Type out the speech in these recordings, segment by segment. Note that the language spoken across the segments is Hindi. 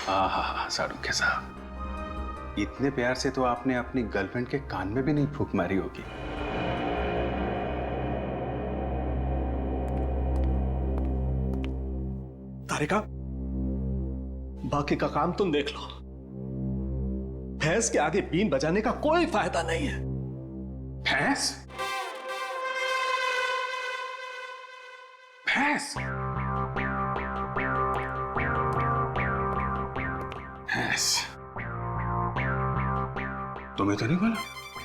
हाँ सारुख्य साहब, इतने प्यार से तो आपने अपनी गर्लफ्रेंड के कान में भी नहीं फूंक मारी होगी। तारिका, बाकी का काम तुम देख लो। भैंस के आगे बीन बजाने का कोई फायदा नहीं है। भैंस? भैंस? भैंस? तुम्हें तो नहीं बोला?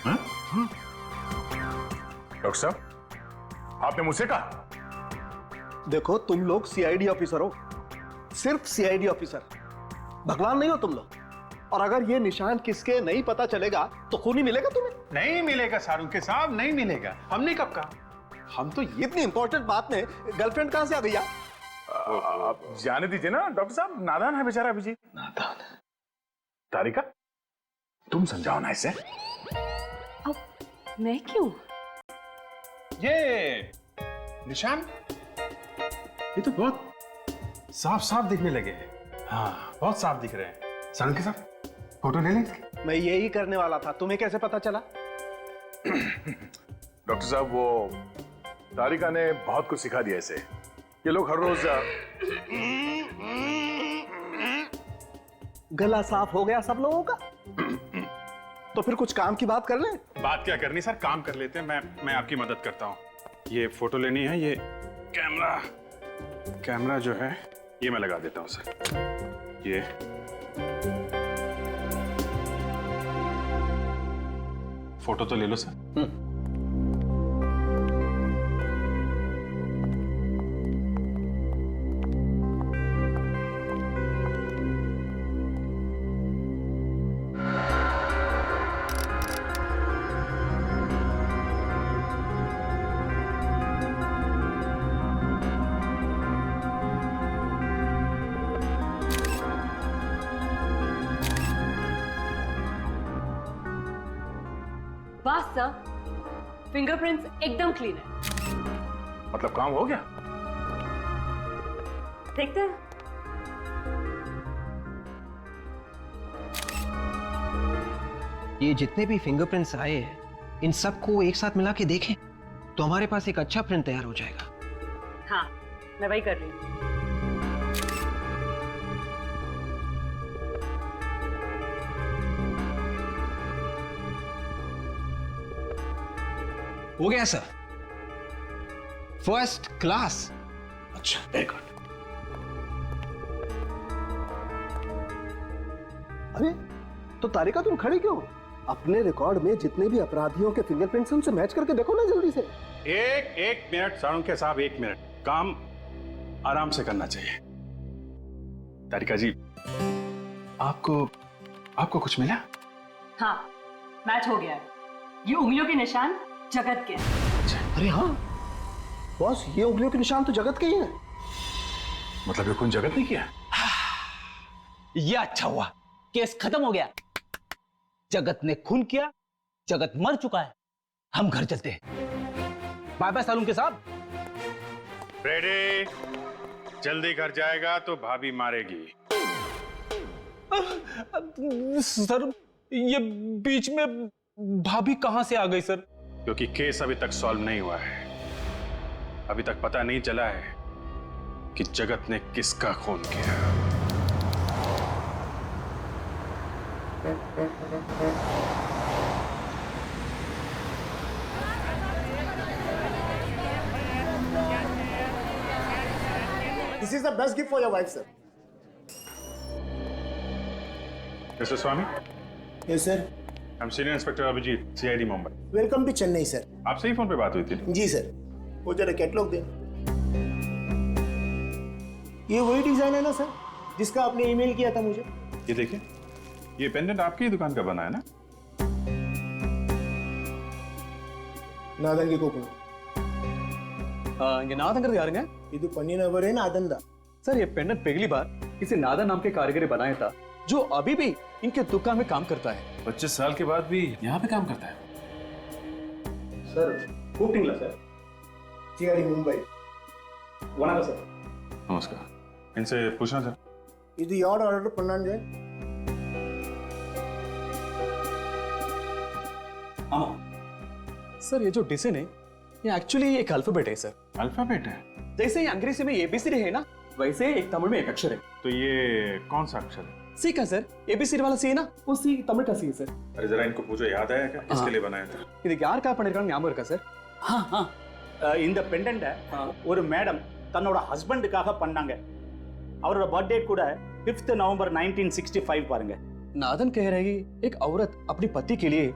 हाँ? डॉक्टर साहब, आपने मुझसे कहा? देखो, तुम लोग सीआईडी ऑफिसर हो, सिर्फ सीआईडी ऑफिसर, भगवान नहीं हो तुम लोग। और अगर ये निशान किसके नहीं पता चलेगा तो खून ही मिलेगा तुम्हें। नहीं मिलेगा सारुख्य साहब, नहीं मिलेगा। हमने कब कहा? हम तो इतनी इंपॉर्टेंट बात में गर्लफ्रेंड कहां से आ गई? आप जाने दीजिए ना डॉक्टर साहब, नादान है बेचारा अभिजीत। नादान? तारिका, तुम समझाओ ना इसे। अब मैं क्यों? ये निशान ये तो बहुत साफ साफ दिखने लगे हैं। हाँ, बहुत साफ दिख रहे हैं। सारुख्य साहब, फोटो ले लें? मैं यही करने वाला था, तुम्हें कैसे पता चला? डॉक्टर साहब, वो तारिका ने बहुत कुछ सिखा दिया इसे। ये लोग हर रोज गला साफ हो गया सब लोगों का? तो फिर कुछ काम की बात कर लें। बात क्या करनी सर, काम कर लेते हैं। मैं आपकी मदद करता हूँ। ये फोटो लेनी है, ये कैमरा जो है ये मैं लगा देता हूँ सर। ये फोटो तो ले लो सर। बस सर, फिंगरप्रिंट्स एकदम क्लीन है। मतलब काम हो गया? देखते हैं। ये जितने भी फिंगरप्रिंट्स आए हैं, इन सबको एक साथ मिला के देखें तो हमारे पास एक अच्छा प्रिंट तैयार हो जाएगा। हाँ, मैं वही कर रही हूँ। हो गया सर, फर्स्ट क्लास। अच्छा, वेरी गुड। अरे तो तारिका, तुम खड़ी क्यों? अपने रिकॉर्ड में जितने भी अपराधियों के फिंगरप्रिंट्स हैं उनसे मैच करके देखो ना जल्दी से। एक मिनट सारुख्य साहब, एक मिनट। काम आराम से करना चाहिए। तारिका जी, आपको कुछ मिला? हाँ, मैच हो गया है। ये उंगलियों के निशान जगत के हैं। अरे हाँ बॉस, ये उंगलियों के निशान तो जगत के ही हैं। मतलब ये खून जगत ने किया? ये अच्छा हुआ, केस खत्म हो गया। जगत ने खून किया, जगत मर चुका है। हम घर चलते हैं। बाय बाय सारुख्य साहब। रेडी? जल्दी घर जाएगा तो भाभी मारेगी। सर, ये बीच में भाभी कहां से आ गई सर? क्योंकि केस अभी तक सॉल्व नहीं हुआ है। अभी तक पता नहीं चला है कि जगत ने किसका खून किया। This is the best gift for your wife, sir. Mister Swami, Yes, sir. I'm senior inspector Abhijit, CID Mumbai. Welcome to Chennai, sir. आपसे ही फोन पे बात हुई थी। जी सर, वो जरा कैटलॉग दे। ये वही डिजाइन है ना सर, जिसका आपने ईमेल किया था मुझे? ये देखिए, ये पेंडेंट आपकी ही दुकान का बना है ना? नादन के कोपन। ये नादन कर यार ಇದು ಪನ್ನಿನವರೇ ನಾದಂದ। सर, ये पेंडेंट पहली बार किसी नादन नाम के कारीगर ने बनाया था, जो अभी भी इनके दुकान में काम करता है। 25 साल के बाद भी यहाँ पे काम करता है। सर, ಕೂಪಿಂಗ್ಲ सर। CID मुंबई। वनागा सर। नमस्कार। इनसे पूछना था। இது யார் ஆர்டர் பண்ணாங்க? आमा सर, ये जो डिसेन है ये एक्चुअली एक अल्फाबेट है सर। अल्फाबेट है? जैसे ही अंग्रेजी में एबीसीडी है ना, वैसे एक तमिल में एक अक्षर है। तो ये कौन सा अक्षर है? सी का सर, एबीसीडी वाला सी है ना, वो सी तमिल का सी है सर। अरे जरा इनको पूछो, याद आया क्या किसके लिए बनाया था? இது யாருக்கா பண்ணிருக்காங்க ஞாபகம் இருக்கா சார்? இந்த பெண்டன்ட ஒரு மேடம் தன்னோட ஹஸ்பண்டுக்காக பண்ணாங்க. அவரோட बर्थडे கூட 5th नवंबर 1965 பாருங்க. नादन कह रही एक औरत अपने पति के लिए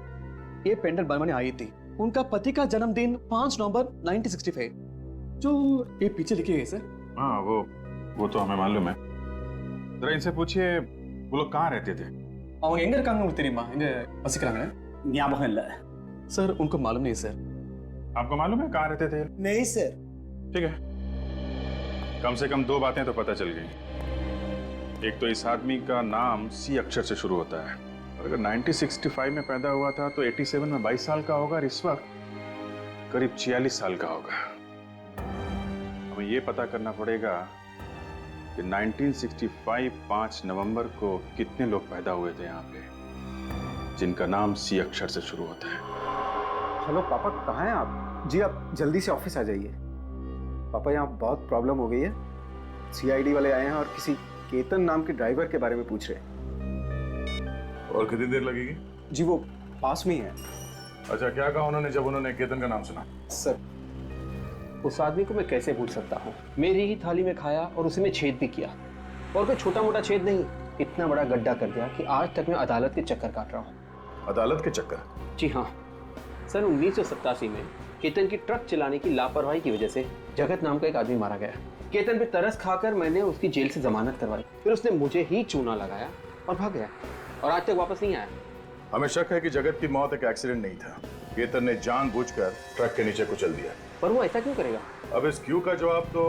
ये पेंडेंट बनवाने आई थी। उनका पति का जन्मदिन 5 नवंबर 1965, जो ये पीछे लिखे गए सर। हाँ, वो तो हमें मालूम है। जरा इनसे पूछिए वो लोग कहाँ रहते थे? அவங்க எங்க இருக்காங்க உங்களுக்கு தெரியுமா? எங்க வசிக்கிறாங்க? ஞாபகம் இல்ல सर, उनको मालूम नहीं सर। आपको मालूम है कहाँ रहते थे? नहीं सर। ठीक है, कम से कम 2 बातें तो पता चल गई। एक तो इस आदमी का नाम सी अक्षर से शुरू होता है। अगर 1965 में पैदा हुआ था तो 87 में 22 साल का होगा और इस वक्त करीब 46 साल का होगा। हमें ये पता करना पड़ेगा कि 1965 5 नवंबर को कितने लोग पैदा हुए थे यहाँ पे जिनका नाम सी अक्षर से शुरू होता है। हेलो पापा, कहाँ हैं आप? जी आप जल्दी से ऑफिस आ जाइए। पापा यहाँ बहुत प्रॉब्लम हो गई है। सीआईडी वाले आए हैं और किसी केतन नाम के ड्राइवर के बारे में पूछ रहे हैं। और कितनी देर लगेगी? जी वो पास में ही है। अच्छा, क्या कहा उन्होंने जब उन्होंने केतन का नाम सुना? सर, उस आदमी को मैं कैसे भूल सकता हूँ? मेरी ही थाली में खाया और उसी में छेद भी किया, और कोई छोटा मोटा छेद नहीं, इतना बड़ा गड्ढा कर दिया कि आज तक मैं अदालत के चक्कर काट रहा हूँ। अदालत के चक्कर? जी हाँ सर, 1987 में केतन की ट्रक चलाने की लापरवाही की वजह से जगत नाम का एक आदमी मारा गया। केतन पे तरस खाकर मैंने उसकी जेल से जमानत करवाई, फिर उसने मुझे ही चूना लगाया और भाग गया, और आज तक वापस नहीं आया। हमें शक है कि जगत की मौत एक एक्सीडेंट नहीं था। केतन ने जानबूझकर ट्रक के नीचे कुचल दिया। पर वो ऐसा क्यों करेगा? अब इस क्यों का जवाब तो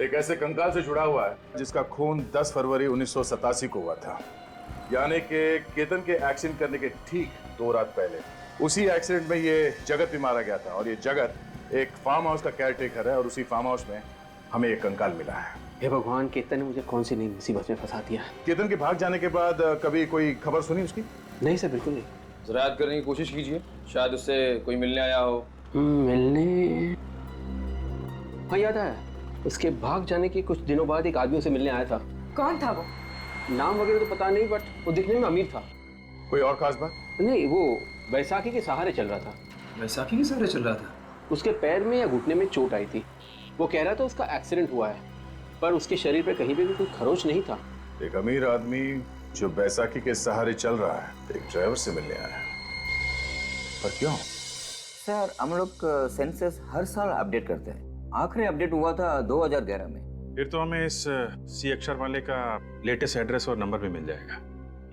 एक ऐसे कंकाल से जुड़ा हुआ है जिसका खून 10 फरवरी 1987 को हुआ था, यानी कि केतन के एक्सीडेंट करने के ठीक 2 रात पहले उसी एक्सीडेंट में ये जगत भी मारा गया था। और ये जगत एक फार्म हाउस का केयरटेकर है और उसी फार्म हाउस में हमें एक कंकाल मिला है। हे भगवान, केतन ने मुझे कौन सी नई मुसीबत में फंसा दिया। केतन के भाग जाने के बाद कभी कोई खबर सुनी उसकी? नहीं सर, बिल्कुल नहीं। जरा याद करने की कोशिश कीजिए, शायद उससे कोई मिलने आया हो। मिलने? हाँ, याद आया। उसके भाग जाने के कुछ दिनों बाद एक आदमी उसे मिलने आया था। कौन था वो? नाम वगैरह तो पता नहीं, बट वो दिखने में अमीर था। कोई और खास बात? नहीं, वो बैसाखी के सहारे चल रहा था। वैसाखी के सहारे चल रहा था? उसके पैर में या घुटने में चोट आई थी। वो कह रहा था उसका एक्सीडेंट हुआ है, पर उसके शरीर पर कहीं पे भी कोई खरोच नहीं था। एक अमीर आदमी जो बैसाखी के सहारे चल रहा है एक ड्राइवर से मिलने आया है, पर क्यों? सर, हम लोग सेंसस हर साल अपडेट करते हैं। आखिरी अपडेट हुआ था 2011 में। फिर तो हमें इस सी अक्षर वाले का लेटेस्ट एड्रेस और नंबर भी मिल जाएगा।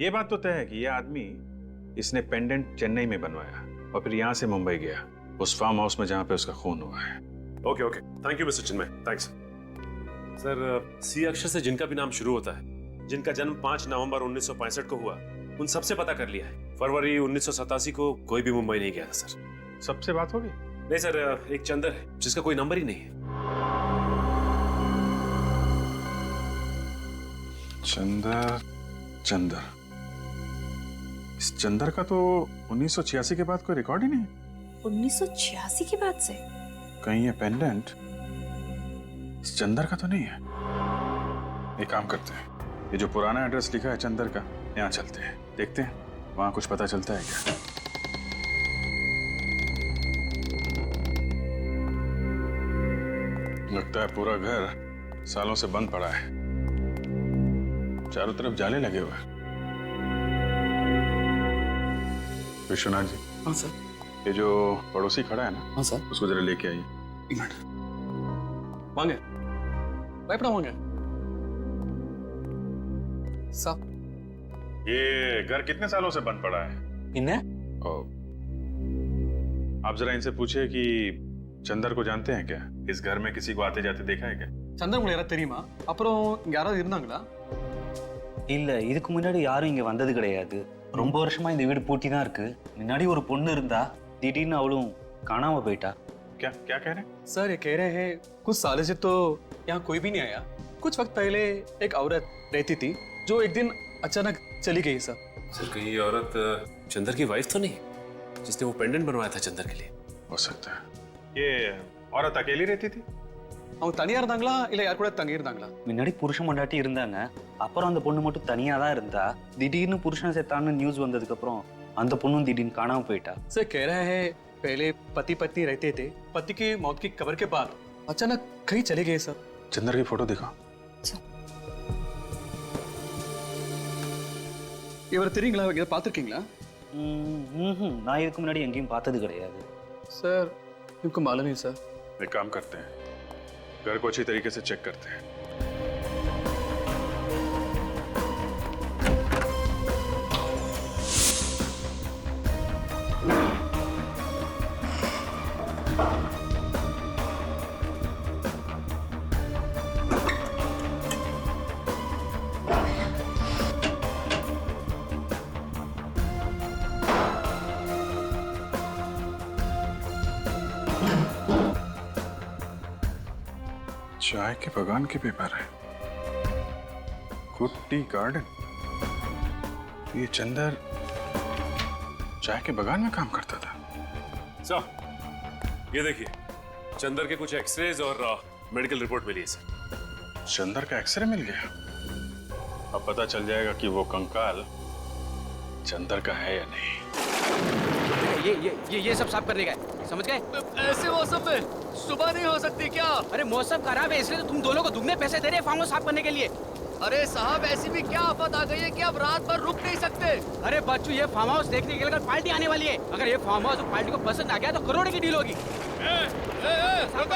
ये बात तो तय है कि ये आदमी इसने पेंडेंट चेन्नई में बनवाया और फिर यहाँ से मुंबई गया, उस फार्म हाउस में जहाँ पे उसका खून हुआ है। Okay okay, thank you mister Chinmay, thanks. Sir, C अक्षर से जिनका भी नाम शुरू होता है, जिनका जन्म 5 नवंबर 1965 को हुआ, उन सबसे पता कर लिया है। फरवरी 1987 को कोई भी मुंबई नहीं गया था सर। सबसे बात होगी? नहीं सर, एक चंदर है जिसका कोई नंबर ही नहीं है। चंदर, इस चंदर का तो 1986 के बाद कोई रिकॉर्ड ही नहीं है। 1986 के बाद से? कहीं ये पेंडेंट इस चंदर का तो नहीं है। एक काम करते हैं, ये जो पुराना एड्रेस लिखा है चंदर का, यहाँ चलते हैं, देखते हैं वहां कुछ पता चलता है क्या। लगता है पूरा घर सालों से बंद पड़ा है, चारों तरफ जाले लगे हुए हैं। विश्वनाथ जी। हाँ सर। ये जो पड़ोसी खड़ा है ना, हाँ सर, उसको जरा लेके आइए। एक मिनट। वांगे भयपड़ा वांगे साहब, ये घर कितने सालों से बंद पड़ा है? इन्हें आप जरा इनसे पूछिए कि चंदर को जानते हैं क्या? इस घर में किसी को आते जाते देखा है क्या? चंदर मुझे यारा தெரியுமா? அப்புறம் யாராவது இருந்தாங்களா? இல்ல, இதுக்கு முன்னாடி யாரும் இங்க வந்தது கிடையாது. ரொம்ப வருஷமா இந்த வீடு பூட்டி தான் இருக்கு. முன்னாடி ஒரு பொண்ணு இருந்தா, திடீர்னு அவளும் காணாம போயிட்டா. क्या क्या कह रहे हैं? सर, ये कह रहे हैं कुछ सालों से तो यहाँ कोई भी नहीं आया। कुछ वक्त पहले एक औरत रहती थी जो एक दिन अचानक चली गई सर। सर कहीं ये औरत चंदर की वाइफ तो नहीं जिसने वो पेंडेंट बनवाया था चंदर के लिए? हो सकता है। ये औरत अकेली रहती थी? அவங்க தனியா இருந்தாங்களா இல்ல யார் கூட தங்கி இருந்தாங்களா? முன்னாடி புருஷன் பொண்டாட்டி இருந்தாங்க. அப்புறம் அந்த பொண்ணு மட்டும் தனியா தான் இருந்தா. திடீர்னு புருஷன் செத்தான்னு நியூஸ் வந்ததுக்கு அப்புறம் அந்த பொண்ணும் திடீர்னு காணாம போயிட்டா। सर कह रहा है पहले पति पत्नी रहते थे, पति की मौत की खबर के बाद अचानक कहीं चले गए सर। चंदर की फोटो दिखा। இவரை தெரியுங்களா? இதை பார்த்துருக்கீங்களா? நான் இதுக்கு முன்னாடி எங்கேயும் பார்த்தது கிடையாது। सर इनको मालूम नहीं सर। एक काम करते हैं, घर को अच्छी तरीके से चेक करते हैं। चाय के बगान के पेपर है। Good tea garden. ये चंदर चाय के बगान में काम करता था। सर ये देखिए चंदर के कुछ एक्सरेज और मेडिकल रिपोर्ट मिली है सर। चंदर का एक्सरे मिल गया। अब पता चल जाएगा कि वो कंकाल चंदर का है या नहीं। ये सब साफ करने का है, समझ गए? ऐसे मौसम में सुबह नहीं हो सकती क्या? अरे मौसम खराब है इसलिए तो तुम दोनों को दुगने पैसे दे रहे हैं फार्म हाउस साफ करने के लिए। अरे साहब ऐसी भी क्या आफत आ गई है कि अब रात भर रुक नहीं सकते। अरे बच्चू ये फार्म हाउस देखने के लिए कल पार्टी आने वाली है। अगर ये फार्म हाउस पार्टी को पसंद आ गया तो करोड़ों की डील होगी। रुक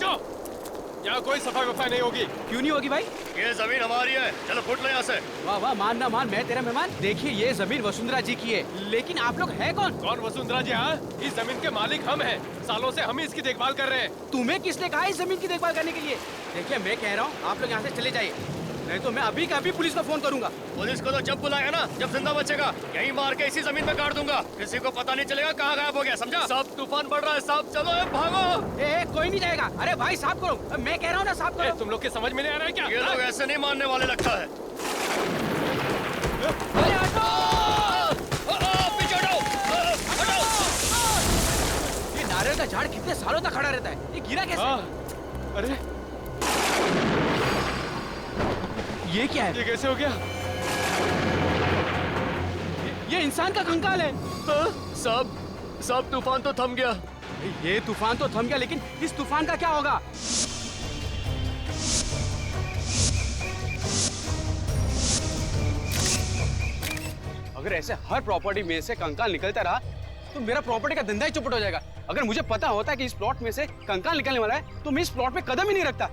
जाओ, यहाँ कोई सफाई वफाई नहीं होगी। क्यों नहीं होगी भाई? ये जमीन हमारी है, चलो फुट लो यहाँ से। वाह वाह, मान ना मान, मैं तेरा मेहमान। देखिए ये जमीन वसुंधरा जी की है, लेकिन आप लोग है कौन? कौन वसुंधरा जी? हाँ, इस जमीन के मालिक हम हैं। सालों से हम ही इसकी देखभाल कर रहे हैं। तुम्हें किसने कहा इस जमीन की देखभाल करने के लिए? देखिए मैं कह रहा हूँ आप लोग यहाँ से चले जाइए, नहीं तो मैं अभी का अभी पुलिस को फोन करूंगा। पुलिस को तो जब बुलाया ना, जब जिंदा बचेगा यहीं मार के इसी जमीन में गाड़ दूंगा। किसी को पता नहीं चलेगा कहाँ गायब हो गया, समझा? सब तूफान बढ़ रहा है साहब, चलो भागो। कोई नहीं जाएगा। अरे भाई साफ करो, मैं कह रहा हूँ ना साफ करो। तुम लोग के समझ में नहीं आ रहा है क्या? ये लोग ऐसे नहीं मानने वाले लगता है। ये नारियल का झाड़ कितने सालों तक खड़ा रहता है, ये गिरा कैसे? अरे ये क्या है? ये कैसे हो गया? ये इंसान का कंकाल है। सब तूफान तो थम गया। ये तूफान तो थम गया, लेकिन इस तूफान का क्या होगा? अगर ऐसे हर प्रॉपर्टी में से कंकाल निकलता रहा तो मेरा प्रॉपर्टी का धंधा ही चौपट हो जाएगा। अगर मुझे पता होता कि इस प्लॉट में से कंकाल निकलने वाला है तो मैं इस प्लॉट पे कदम ही नहीं रखता।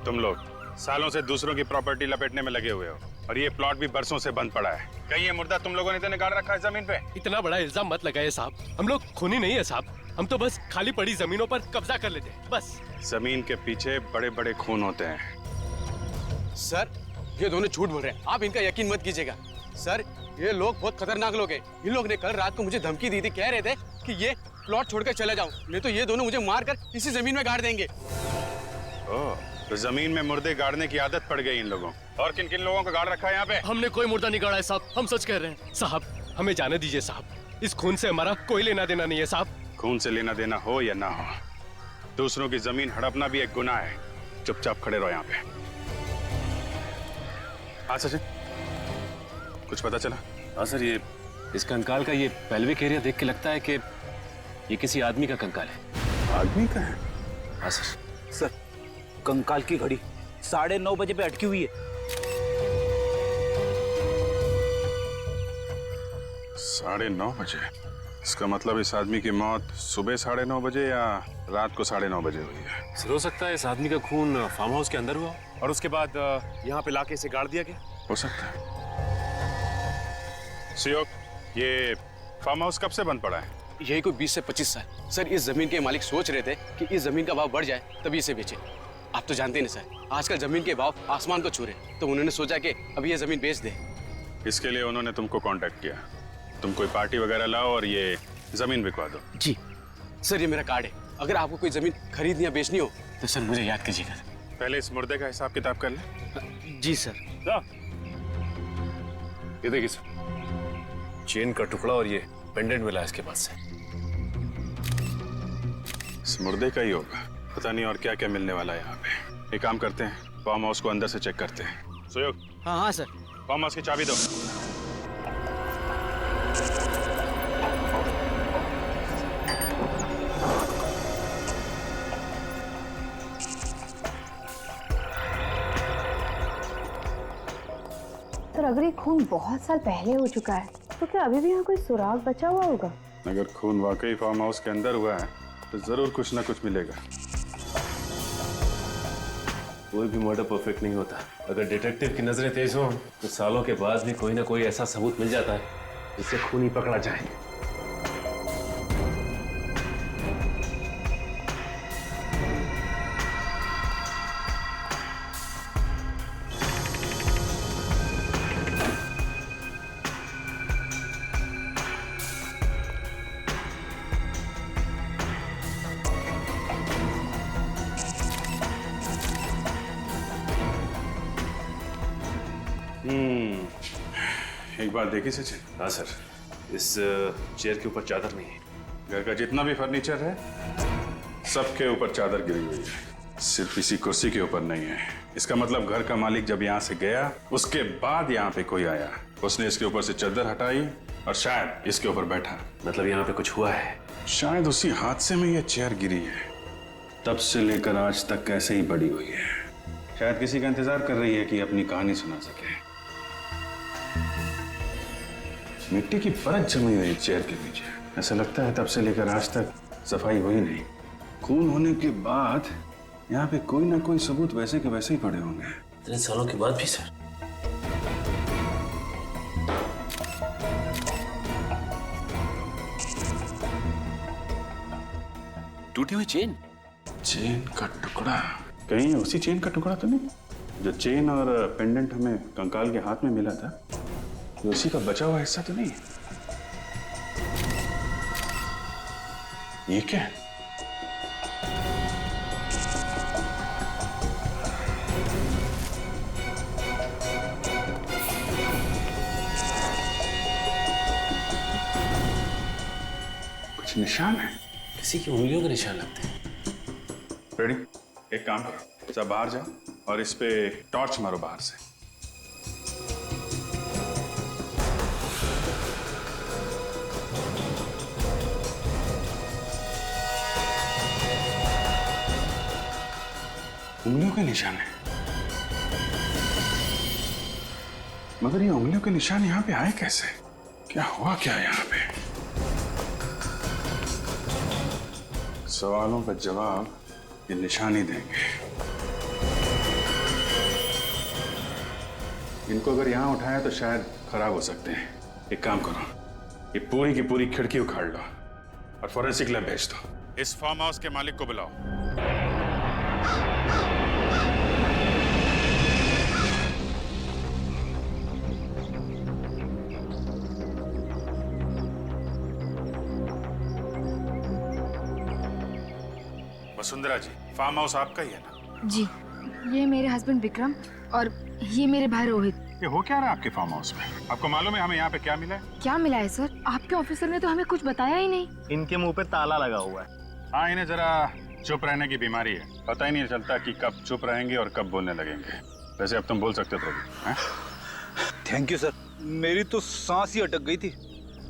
तुम लोग सालों से दूसरों की प्रॉपर्टी लपेटने में लगे हुए हो और ये प्लॉट भी बरसों से बंद पड़ा है। कहीं ये मुर्दा तुम लोगों ने तो निकाल रखा है जमीन पे? इतना बड़ा इल्जाम मत लगाइए साहब, हम लोग खूनी नहीं है साहब। हम तो बस खाली पड़ी जमीनों पर कब्जा कर लेते हैं बस। जमीन के पीछे बड़े बड़े खून होते हैं। सर ये दोनों झूठ बोल रहे हैं, आप इनका यकीन मत कीजिएगा। सर ये लोग बहुत खतरनाक लोग हैं। इन लोग ने कल रात को मुझे धमकी दी थी, कह रहे थे कि ये प्लॉट छोड़कर चले जाऊं, नहीं तो ये दोनों मुझे मारकर इसी जमीन में गाड़ देंगे। तो जमीन में मुर्दे गाड़ने की आदत पड़ गई इन लोगों। और किन किन लोगों को गाड़ रखा है यहाँ पे? हमने कोई मुर्दा नहीं गाड़ा है साहब, हम सच कह रहे हैं। साहब हमें जाने दीजिए साहब, इस खून से हमारा कोई लेना देना नहीं है साहब। खून से लेना देना हो या ना हो, दूसरों की जमीन हड़पना भी एक गुनाह है। चुपचाप खड़े रहो यहाँ पे। हाँ सचिन, कुछ पता चला? हाँ सर, ये इस कंकाल का ये पेल्विक एरिया देख के लगता है कि ये किसी आदमी का कंकाल है। आदमी का है? हाँ सर। सर कंकाल की घड़ी 9:30 बजे पे अटकी हुई है। 9:30 बजे? इसका मतलब इस आदमी की मौत सुबह 9:30 बजे या रात को 9:30 बजे हुई है। सर हो सकता है इस आदमी का खून फार्म हाउस के अंदर हुआ और उसके बाद यहाँ पे लाके इसे गाड़ दिया गया। हो सकता है। सियोक, ये फार्म हाउस कब से बंद पड़ा है? यही कोई 20 से 25 साल। सर इस जमीन के मालिक सोच रहे थे कि इस जमीन का भाव बढ़ जाए तभी इसे बेचे। आप तो जानते हैं ना सर, आजकल जमीन के भाव आसमान को छू रहे, तो उन्होंने सोचा कि अभी ये जमीन बेच दे। इसके लिए उन्होंने तुमको कांटेक्ट किया। तुम कोई पार्टी वगैरह लाओ और ये जमीन बिकवा दो। जी सर, ये मेरा कार्ड है। अगर आपको कोई जमीन खरीदनी या बेचनी हो तो सर मुझे याद कीजिएगा। पहले इस मुर्दे का हिसाब किताब कर ले। जी सर। ये देखिए सर, चेन का टुकड़ा और ये पेंडेंट मिला है इसके पास से। इस मुर्दे का ही होगा, पता नहीं और क्या क्या मिलने वाला है यहाँ पे। एक काम करते हैं, फार्म हाउस को अंदर से चेक करते हैं। सुयोग। हाँ हाँ सर। फार्म हाउस की चाबी दो। सर अगर ये खून बहुत साल पहले हो चुका है तो क्या अभी भी यहाँ कोई सुराग बचा हुआ होगा? अगर खून वाकई फार्म हाउस के अंदर हुआ है तो जरूर कुछ ना कुछ मिलेगा। कोई भी मर्डर परफेक्ट नहीं होता। अगर डिटेक्टिव की नजरें तेज हो तो सालों के बाद भी कोई ना कोई ऐसा सबूत मिल जाता है जिससे खूनी पकड़ा जाए। एक बात देखी सचिन? हाँ सर, इस चेयर के ऊपर चादर नहीं है। घर का जितना भी फर्नीचर है सबके ऊपर चादर गिरी हुई है, सिर्फ इसी कुर्सी के ऊपर नहीं है। इसका मतलब घर का मालिक जब यहाँ से गया उसके बाद यहाँ पे कोई आया, उसने इसके ऊपर से चादर हटाई और शायद इसके ऊपर बैठा। मतलब यहाँ पे कुछ हुआ है। शायद उसी हादसे में ये चेयर गिरी है, तब से लेकर आज तक कैसे ही पड़ी हुई है। शायद किसी का इंतजार कर रही है कि अपनी कहानी सुना सके। मिट्टी की परत जमी हुई चेयर के पीछे, ऐसा लगता है तब से लेकर आज तक सफाई हुई नहीं। खून होने के बाद यहाँ पे कोई ना कोई सबूत वैसे के वैसे ही पड़े होंगे। इतने सालों के बाद भी सर। टूटी हुई चेन। चेन का टुकड़ा? कहीं उसी चेन का टुकड़ा तो नहीं जो चेन और पेंडेंट हमें कंकाल के हाथ में मिला था? ये उसी का बचा हुआ हिस्सा तो नहीं है? ये क्या है? कुछ निशान है, किसी की उंगलियों के निशान लगते हैं। रेडी? एक काम करो, सब बाहर जाओ और इस पे टॉर्च मारो बाहर से। उंगलियों के निशान है, मगर ये उंगलियों के निशान यहाँ पे आए कैसे? क्या हुआ क्या यहाँ पे? सवालों का जवाब ये निशान ही देंगे। इनको अगर यहाँ उठाया तो शायद खराब हो सकते हैं। एक काम करो, ये पूरी की पूरी खिड़की उखाड़ लो और फॉरेंसिक लैब भेज दो। इस फार्म हाउस के मालिक को बुलाओ। वसुंधरा जी, फार्म हाउस आपका ही है ना? जी, ये मेरे हस्बैंड विक्रम और ये मेरे भाई रोहित। ये हो क्या रहा है आपके फार्म हाउस में? आपको मालूम है हमें यहाँ पे क्या मिला है? क्या मिला है सर? आपके ऑफिसर ने तो हमें कुछ बताया ही नहीं। इनके मुंह पे ताला लगा हुआ है। हाँ, इन्हें जरा चुप रहने की बीमारी है, पता ही नहीं चलता कि कब चुप रहेंगे और कब बोलने लगेंगे। वैसे अब तुम बोल सकते हो प्रभु। थैंक यू सर, मेरी तो सांस ही अटक गई थी।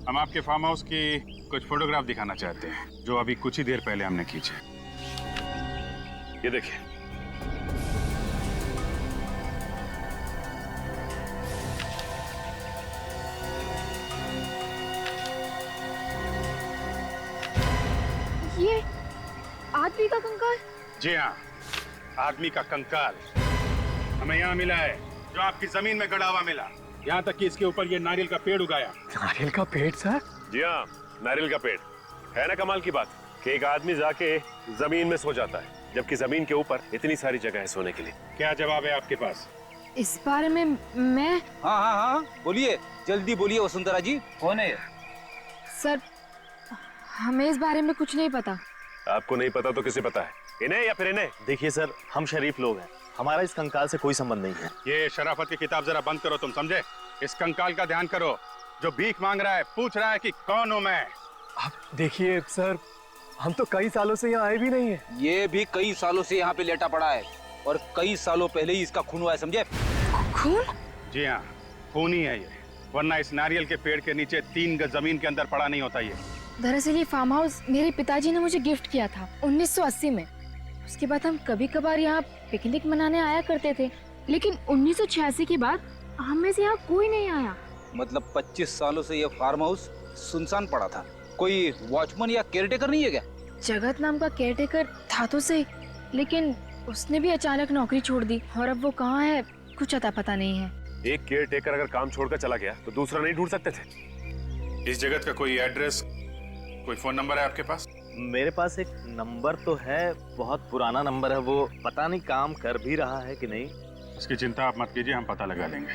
हम आपके फार्म हाउस की कुछ फोटोग्राफ दिखाना चाहते हैं जो अभी कुछ ही देर पहले हमने खींचे। ये देखिए। ये आदमी का कंकाल? जी हाँ, आदमी का कंकाल हमें यहाँ मिला है, जो आपकी जमीन में गड़ा हुआ मिला। यहाँ तक कि इसके ऊपर ये नारियल का पेड़ उगाया। नारियल का पेड़ सर? जी हाँ, नारियल का पेड़। है ना कमाल की बात कि एक आदमी जाके जमीन में सो जाता है, जबकि जमीन के ऊपर इतनी सारी जगह है सोने के लिए। क्या जवाब है आपके पास? इस बारे में मैं... हाँ हाँ हाँ, बोलिए, जल्दी बोलिए वसुंधरा जी, कौन है ये? सर, हमें इस बारे में कुछ नहीं पता। आपको नहीं पता तो किसे पता है? इन्हें या फिर इन्हें? देखिए सर, हम शरीफ लोग हैं, हमारा इस कंकाल से कोई संबंध नहीं है। ये शराफत की किताब जरा बंद करो, तुम समझे? इस कंकाल का ध्यान करो, जो भीख मांग रहा है, पूछ रहा है कि कौन हूं मैं। आप देखिए सर, हम तो कई सालों से यहाँ आए भी नहीं है। ये भी कई सालों से यहाँ पे लेटा पड़ा है और कई सालों पहले ही इसका खून हुआ है, समझे? खून? जी हाँ, खून ही है ये, वरना इस नारियल के पेड़ के नीचे 3 गज जमीन के अंदर पड़ा नहीं होता ये। दरअसल ये फार्म हाउस मेरे पिताजी ने मुझे गिफ्ट किया था 1980 में। उसके बाद हम कभी कभार यहाँ पिकनिक मनाने आया करते थे, लेकिन 1986 के बाद हम में से यहाँ कोई नहीं आया। मतलब 25 सालों से ये फार्म हाउस सुनसान पड़ा था। कोई वॉचमैन या केयरटेकर नहीं है क्या? जगत नाम का केयरटेकर था तो सही, लेकिन उसने भी अचानक नौकरी छोड़ दी और अब वो कहाँ है कुछ अता पता नहीं है। एक केयर टेकर अगर काम छोड़कर चला गया तो दूसरा नहीं ढूंढ सकते थे? इस जगत का कोई एड्रेस, कोई फोन नंबर है आपके पास? मेरे पास एक नंबर तो है, बहुत पुराना नंबर है वो, पता नहीं काम कर भी रहा है कि नहीं। इसकी चिंता आप मत कीजिए, हम पता लगा लेंगे।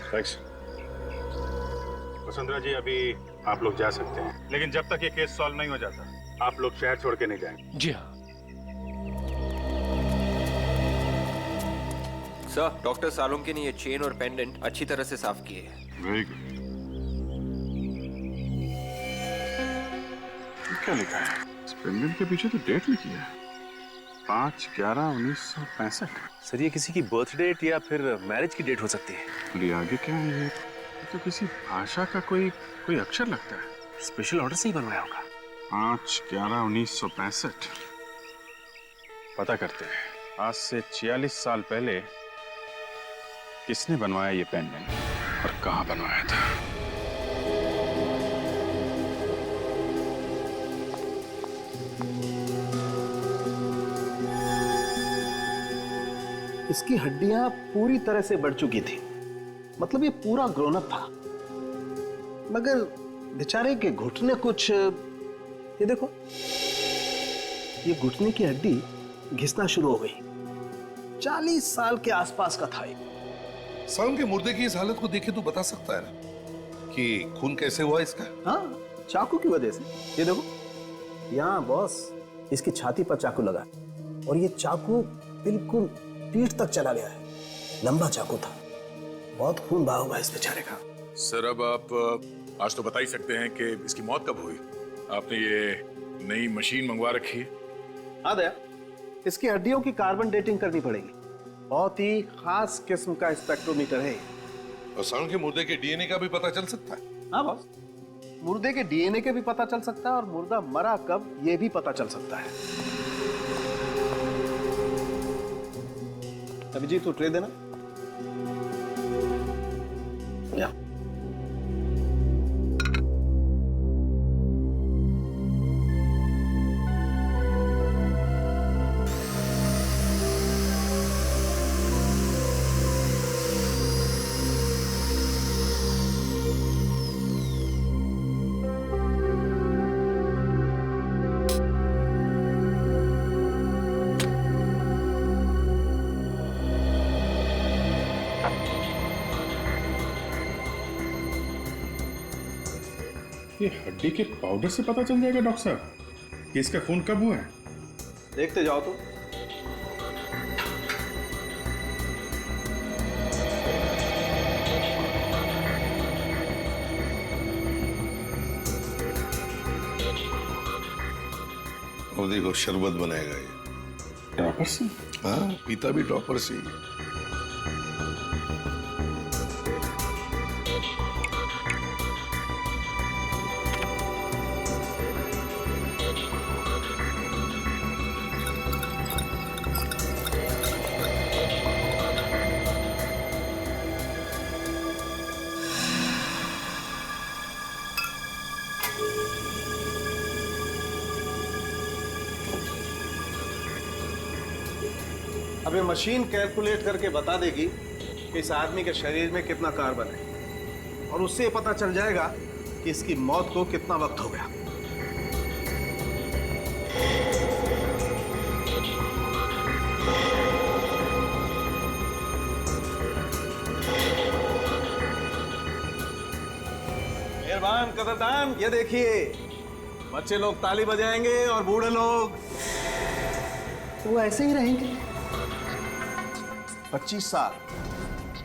थैंक्स। वसुंधरा जी, अभी आप लोग जा सकते हैं, लेकिन जब तक ये केस सॉल्व नहीं हो जाता आप लोग शहर छोड़ के नहीं जाएंगे। जी हाँ। सर, डॉक्टर सालुंके ने ये चेन और पेंडेंट अच्छी तरह से साफ किए हैं। Very good. क्या लिखा है इस पेंडेंट के पीछे? तो डेट लिखी है 5/11/1965। सर, ये किसी की बर्थ डेट या फिर मैरिज की डेट हो सकती है। और ये आगे क्या है? ये तो किसी भाषा का कोई अक्षर लगता है। स्पेशल ऑर्डर से ही बनवाया होगा। 5/11/1965। पता करते हैं आज से 46 साल पहले किसने बनवाया ये पेंडेंट और कहाँ बनवाया था। इसकी हड्डियां पूरी तरह से बढ़ चुकी थी, मतलब ये पूरा ग्रोन अप था, मगर बेचारे के घुटने कुछ, ये देखो, ये घुटने की हड्डी घिसना शुरू हो गई। 40 साल के आसपास का था ये। सालुंके के मुर्दे की इस हालत को देखे तो बता सकता है ना कि खून कैसे हुआ इसका? हाँ, चाकू की वजह से। ये देखो, यहाँ बॉस इसकी छाती पर चाकू लगा और ये चाकू बिल्कुल पीठ तक चला गया है। लंबा चाकू था, बहुत खून बहा हुआ है इस बेचारे का। सर, अब आप आज तो बता ही सकते हैं कि इसकी मौत कब हुई? आपने ये नई मशीन मंगवा रखी है? हाँ दया, इसकी हड्डियों की कार्बन डेटिंग करनी पड़ेगी। बहुत ही खास किस्म का स्पेक्ट्रोमीटर है। और सालुंके के मुर्दे के डीएनए का भी पता चल सकता है? हाँ बॉस, मुर्दे के डीएनए के भी पता चल सकता है और मुर्दा मरा कब ये भी पता चल सकता है। अभिजीत, तू ट्रे देना। या। ये हड्डी के पाउडर से पता चल जाएगा डॉक्टर साहब कि इसका खून कब हुआ है? देखते जाओ तो। और देखो, शरबत बनाएगा ये। ड्रॉपर से? हाँ, पीता भी ड्रॉपर से ही। अब ये मशीन कैलकुलेट करके बता देगी कि इस आदमी के शरीर में कितना कार्बन है और उससे पता चल जाएगा कि इसकी मौत को कितना वक्त हो गया। मेहरबान कदरदान, ये देखिए, बच्चे लोग ताली बजाएंगे और बूढ़े लोग वो ऐसे ही रहेंगे। 25 साल।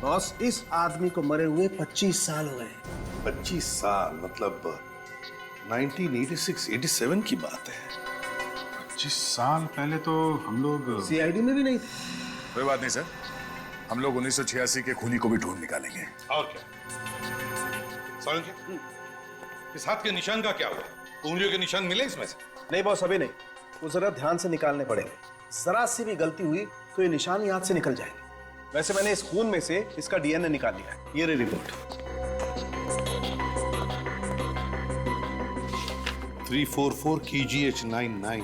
बॉस, इस आदमी को मरे हुए 25 साल हुए। 25 साल मतलब 1986-87 की बात है। 25 साल पहले तो हम लोग सीआईडी में भी नहीं थे। कोई बात नहीं सर, हम लोग 1986 के खूनी को भी ढूंढ निकालेंगे। और क्या सारुण जी, इस हाथ के निशान का क्या हुआ? उंगलियों के निशान मिले इसमें से? नहीं बॉस, अभी नहीं। वो जरा ध्यान से निकालने पड़ेंगे। जरा सी भी गलती हुई तो ये निशान याद से निकल जाएंगे। वैसे मैंने इस खून में से इसका डीएनए निकाल लिया है। ये रही रिपोर्ट। 344 KGH99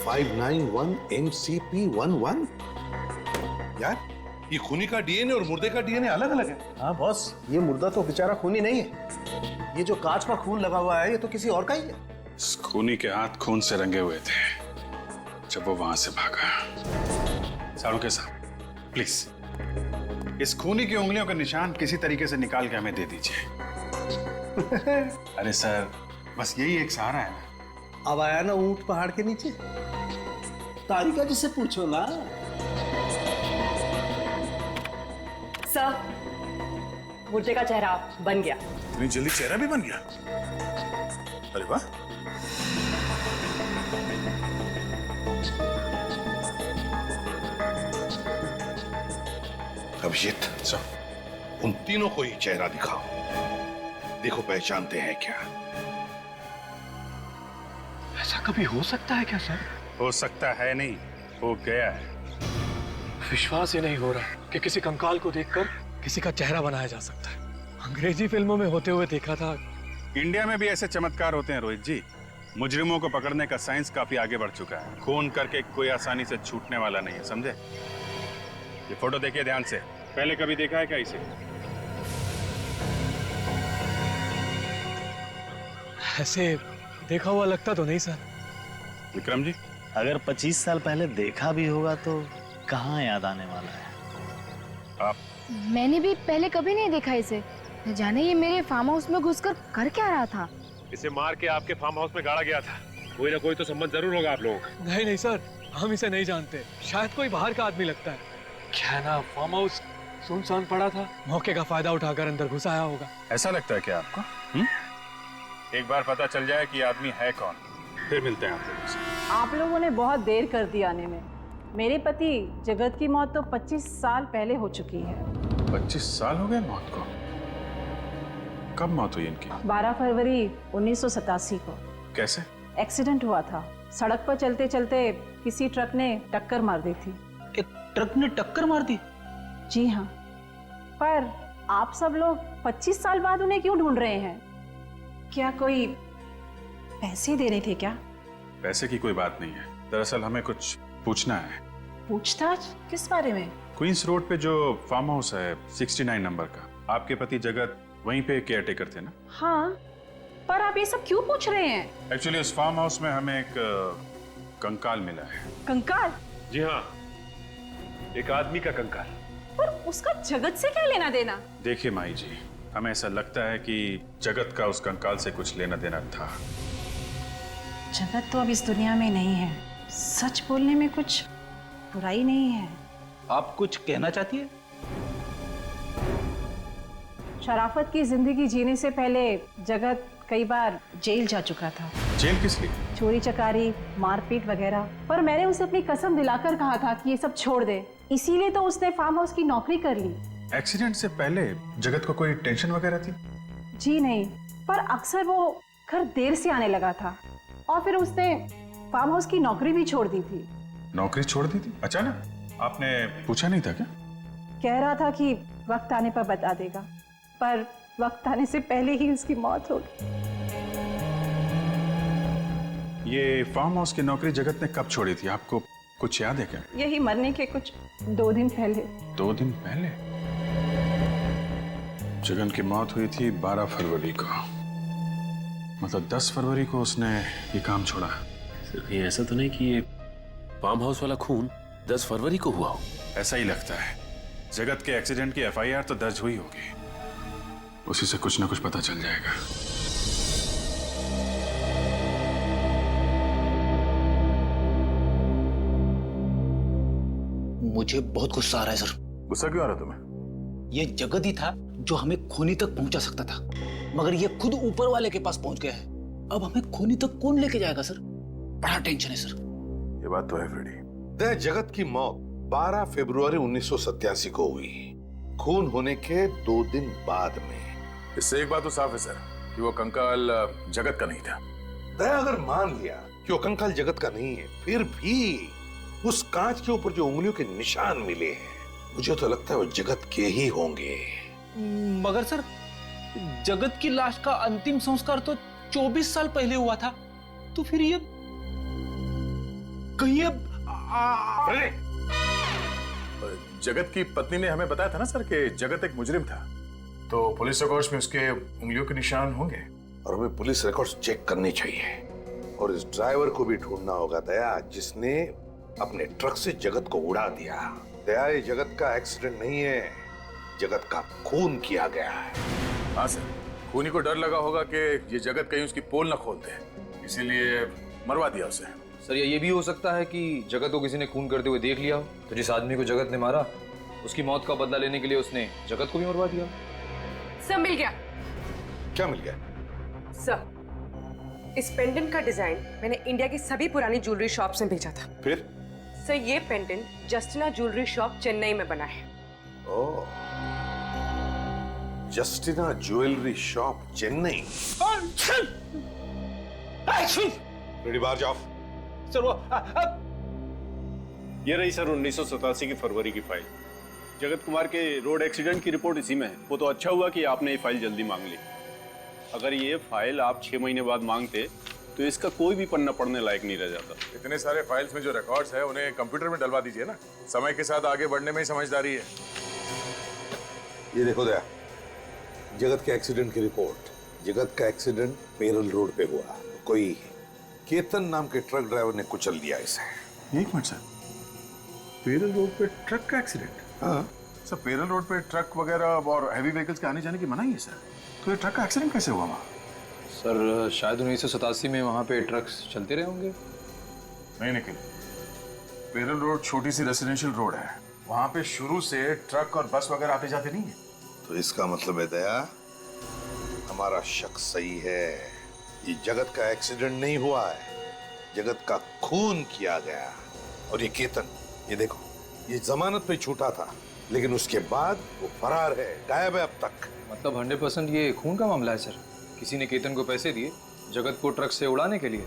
591 MCP11। यार, ये खूनी का डीएनए और मुर्दे का डीएनए अलग अलग है। हाँ बॉस, ये मुर्दा तो बेचारा खूनी नहीं है। ये जो कांच का खून लगा हुआ है ये तो किसी और का ही है। इस खूनी के हाथ खून से रंगे हुए थे जब वो वहां से भागा। सारुके साहब, प्लीज इस खूनी की उंगलियों का निशान किसी तरीके से निकाल के हमें दे दीजिए। अरे सर, बस यही एक सहारा है ना। अब आया ना ऊंट पहाड़ के नीचे। तारिका जी से पूछो ना। सर, मुर्दे का चेहरा बन गया। इतनी जल्दी चेहरा भी बन गया? अरे वाह। अभिजीत, उन तीनों को ही चेहरा दिखाओ। देखो पहचानते हैं क्या? ऐसा कभी हो सकता है क्या सर? हो सकता है नहीं, हो गया है। विश्वास ही नहीं हो रहा कि किसी कंकाल को देखकर किसी का चेहरा बनाया जा सकता है। अंग्रेजी फिल्मों में होते हुए देखा था। इंडिया में भी ऐसे चमत्कार होते हैं रोहित जी। मुजरिमों को पकड़ने का साइंस काफी आगे बढ़ चुका है। खून करके कोई आसानी से छूटने वाला नहीं है, समझे? ये फोटो देखिए ध्यान से। पहले कभी देखा है क्या इसे? ऐसे देखा हुआ लगता तो नहीं सर। विक्रम जी, अगर 25 साल पहले देखा भी होगा तो कहाँ याद आने वाला है? आप? मैंने भी पहले कभी नहीं देखा इसे। न जाने ये मेरे फार्म हाउस में घुसकर कर क्या रहा था। इसे मार के आपके फार्म हाउस में गाड़ा गया था। कोई ना कोई तो संबंध जरूर होगा आप लोगों का। नहीं नहीं सर, हम इसे नहीं जानते। शायद कोई बाहर का आदमी लगता है। क्या है ना, फार्म हाउस सुनसान पड़ा था, मौके का फायदा उठाकर अंदर घुस आया होगा। ऐसा लगता है क्या आपको? एक बार पता चल जाए कि आदमी है कौन, फिर मिलते हैं आप लोगों से। आप लोगों ने बहुत देर कर दी आने में। मेरे पति जगत की मौत तो 25 साल पहले हो चुकी है। 25 साल हो गए मौत को? कब मौत हुई इनकी? 12 फरवरी 1987 को। कैसे? एक्सीडेंट हुआ था। सड़क पर चलते चलते किसी ट्रक ने टक्कर मार दी थी। एक ट्रक ने टक्कर मार दी? जी हाँ। पर आप सब लोग 25 साल बाद उन्हें क्यों ढूंढ रहे हैं? क्या कोई पैसे दे रहे थे क्या? पैसे की कोई बात नहीं है। दरअसल हमें कुछ पूछना है। पूछताछ किस बारे में? क्वींस रोड पे जो फार्म हाउस है 69 नंबर का, आपके पति जगत वहीं पे केयर टेकर थे ना? हाँ, पर आप ये सब क्यों पूछ रहे हैं? एक्चुअली उस फार्म हाउस में हमें एक कंकाल मिला है। कंकाल? जी हाँ, एक आदमी का कंकाल। पर उसका जगत से क्या लेना देना? देखिए माई जी, हमें ऐसा लगता है कि जगत का उस कंकाल से कुछ लेना देना था। जगत तो अब इस दुनिया में नहीं है। सच बोलने में कुछ बुराई नहीं है। आप कुछ कहना चाहती है? शराफत की जिंदगी जीने से पहले जगत कई बार जेल जा चुका था। जेल किस लिए? चोरी चकारी, मारपीट वगैरह। पर मैंने उसे अपनी कसम दिलाकर कहा था कि ये सब छोड़ दे। इसीलिए तो उसने फार्म हाउस की नौकरी कर ली। एक्सीडेंट से पहले जगत को कोई टेंशन वगैरह थी? जी नहीं, पर अक्सर वो घर देर से आने लगा था और फिर उसने फार्म हाउस की नौकरी भी छोड़ दी थी। नौकरी छोड़ दी थी अचानक? आपने पूछा नहीं था क्या? कह रहा था कि वक्त आने पर बता देगा, पर वक्त आने से पहले ही उसकी मौत हो गई। ये फार्म हाउस की नौकरी जगत ने कब छोड़ी थी, आपको कुछ याद है क्या? यही मरने के कुछ 2 दिन पहले। 2 दिन पहले? जगन की मौत हुई थी 12 फरवरी को, मतलब 10 फरवरी को उसने ये काम छोड़ा। सिर्फ ये ऐसा तो नहीं कि ये फार्म हाउस वाला खून 10 फरवरी को हुआ हो? ऐसा ही लगता है। जगत के एक्सीडेंट की FIR तो दर्ज हुई होगी, उसी से कुछ ना कुछ पता चल जाएगा। मुझे बहुत गुस्सा आ रहा है सर। गुस्सा क्यों आ रहा है तुम्हें? ये जगत ही था जो हमें खूनी तक पहुंचा सकता था, मगर ये खुद ऊपर वाले के पास पहुंच गया है। अब हमें खूनी तक कौन लेके जाएगा सर? बड़ा टेंशन है सर। ये बात तो है फ्रेडी। दया जगत की मौत 12 फरवरी 1987 को हुई, खून होने के 2 दिन बाद में। इससे एक बात तो साफ है सर कि वो कंकाल जगत का नहीं था। दया अगर मान लिया कि वो कंकाल जगत का नहीं है, फिर भी उस कांच के ऊपर जो उंगलियों के निशान मिले हैं, मुझे तो लगता है वो जगत के ही होंगे। मगर सर, जगत की लाश का अंतिम संस्कार तो 24 साल पहले हुआ था, तो फिर ये कहीं जगत की पत्नी ने हमें बताया था ना सर कि जगत एक मुजरिम था, तो पुलिस रिकॉर्ड्स में उसके उंगलियों के निशान होंगे। और हमें पुलिस रिकॉर्ड्स चेक करने चाहिए और इस ड्राइवर को भी ढूंढना होगा दया, जिसने अपने ट्रक से जगत को उड़ा दिया। दया, ये जगत का एक्सीडेंट नहीं है, जगत का खून किया गया है। हाँ सर, खूनी को डर लगा होगा कि ये जगत कहीं उसकी पोल न खोल दे, इसीलिए मरवा दिया उसे। सर ये भी हो सकता है कि जगत को किसी ने खून करते हुए देख लिया हो, तो जिस आदमी को जगत ने मारा उसकी मौत का बदला लेने के लिए उसने जगत को भी मरवा दिया। सर मिल गया। क्या मिल गया? सर इस पेंडेंट का डिजाइन मैंने इंडिया की सभी पुरानी ज्वेलरी शॉप्स में भेजा था। फिर? सर ये pendant Justina jewellery shop Chennai में बना है। Oh, Justina jewellery shop Chennai. Ready, बाहर जाओ। सर वो ये रही सर 1987 की फरवरी की फाइल। जगत कुमार के रोड एक्सीडेंट की रिपोर्ट इसी में है। वो तो अच्छा हुआ कि आपने ये फाइल जल्दी मांग ली। अगर ये फाइल आप 6 महीने बाद मांगते तो इसका कोई भी पन्ना पढ़ने लायक नहीं रह जाता। इतने सारे फाइल्स में जो रिकॉर्ड्स है उन्हें कंप्यूटर में डलवा दीजिए ना, समय के साथ आगे बढ़ने में ही समझदारी है। ये देखो दया, जगत के एक्सीडेंट की रिपोर्ट। जगत का एक्सीडेंट पेरल रोड पे हुआ। कोई केतन नाम के ट्रक ड्राइवर ने कुचल दिया इसे। एक मिनट सर, पेरल रोड पे ट्रक का एक्सीडेंट? हाँ सर, पेरल रोड पे ट्रक वगैरह और हैवी व्हीकल्स के आने जाने की मनाही है सर, तो ये ट्रक का एक्सीडेंट कैसे हुआ वहाँ? सर शायद 1987 में वहाँ पे ट्रक्स चलते रहे होंगे। नहीं निखिल, पेरल रोड छोटी सी रेसिडेंशियल रोड है, वहाँ पे शुरू से ट्रक और बस वगैरह आते जाते नहीं है। तो इसका मतलब है दया, हमारा शक सही है। ये जगत का एक्सीडेंट नहीं हुआ है, जगत का खून किया गया। और ये केतन, ये देखो, ये जमानत पे छूटा था, लेकिन उसके बाद वो फरार है, गायब है अब तक। मतलब 100% ये खून का मामला है सर। किसी ने केतन को पैसे दिए जगत को ट्रक से उड़ाने के लिए।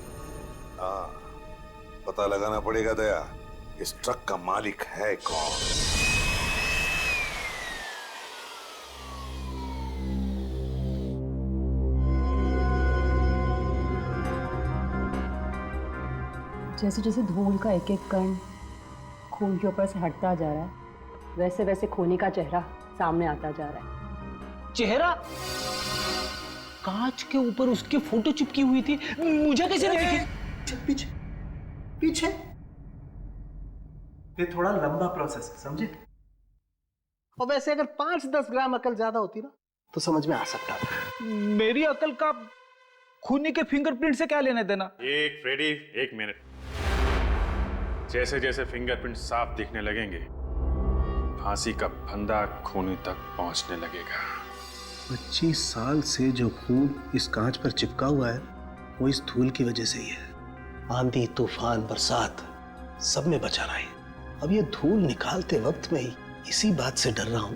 हाँ, पता लगाना पड़ेगा दया, इस ट्रक का मालिक है कौन। जैसे जैसे धूल का एक एक कण खून के ऊपर से हटता जा रहा है, वैसे वैसे खूनी का चेहरा सामने आता जा रहा है। चेहरा? कांच के ऊपर उसकी फोटो चिपकी हुई थी, मुझे कैसे नहीं दिखी? पीछे पीछे। ये थोड़ा लंबा प्रोसेस है, समझे? और वैसे अगर 5-10 ग्राम अकल ज्यादा होती ना तो समझ में आ सकता था। मेरी अकल का खूनी के फिंगरप्रिंट से क्या लेने देना? एक फ्रेडी, एक मिनट। जैसे जैसे फिंगरप्रिंट साफ दिखने लगेंगे, फांसी का फंदा खूनी तक पहुंचने लगेगा। 25 साल से जो खून इस कांच पर चिपका हुआ है वो इस धूल की वजह से ही है। आंधी, तूफान, बरसात सब में बचा रहा है। अब ये धूल निकालते वक्त में ही इसी बात से डर रहा हूं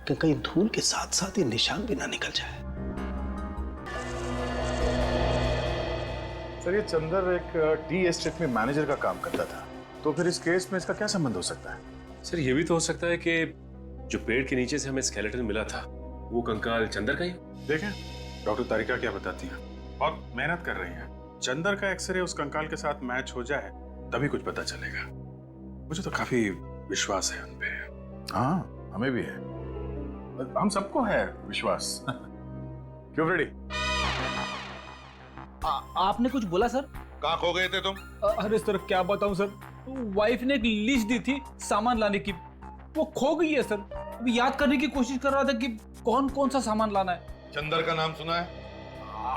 कि कहीं धूल के साथ साथ ये निशान भी ना निकल जाए। सर, ये चंदर एक टी एस्टेट में मैनेजर का काम करता था, तो फिर इस केस में इसका क्या संबंध हो सकता है? सर ये भी तो हो सकता है कि जो पेड़ के नीचे से हमें स्केलेटन मिला था वो कंकाल चंदर का ही। देखें डॉक्टर तारिका क्या बताती हैं, बहुत मेहनत कर रही हैं। चंदर का एक्सरे उस कंकाल के साथ मैच हो जाए तभी कुछ पता चलेगा। मुझे तो काफी विश्वास है उन पे। हाँ, हमें भी है, हम सबको है विश्वास। क्यों फ्रेडी? आपने कुछ बोला सर? कहाँ खो गए थे तुम? अरे सर क्या बताऊं सर, वाइफ ने एक लिस्ट दी थी सामान लाने की, वो खो गई है सर। अभी याद करने की कोशिश कर रहा था कि कौन कौन सा सामान लाना है। चंदर का नाम सुना है?